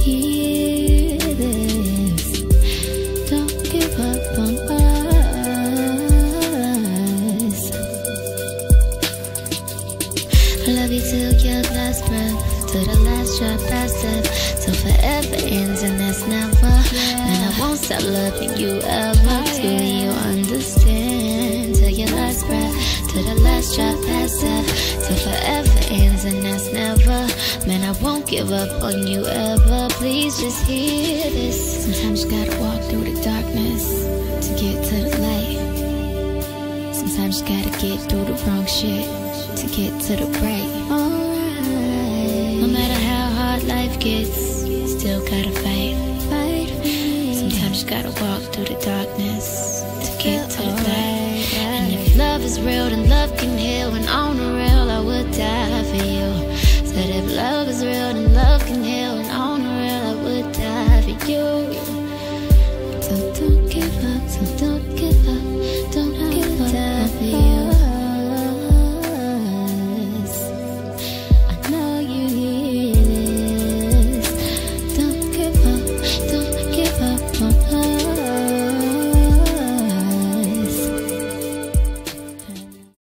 hear this. Don't give up on us. I love you till your last breath, to the last drop last step, till forever ends and that's never. And I won't stop loving you ever. Do you understand? Till your last breath, to the last drop last step, till forever ends and that's never. Man, I won't give up on you ever. Please just hear this. Sometimes you gotta walk through the darkness to get to the light. Sometimes you gotta get through the wrong shit to get to the bright. Alright. No matter how hard life gets, still gotta fight. Sometimes you gotta walk through the darkness to get to the light. And if love is real, then love can heal.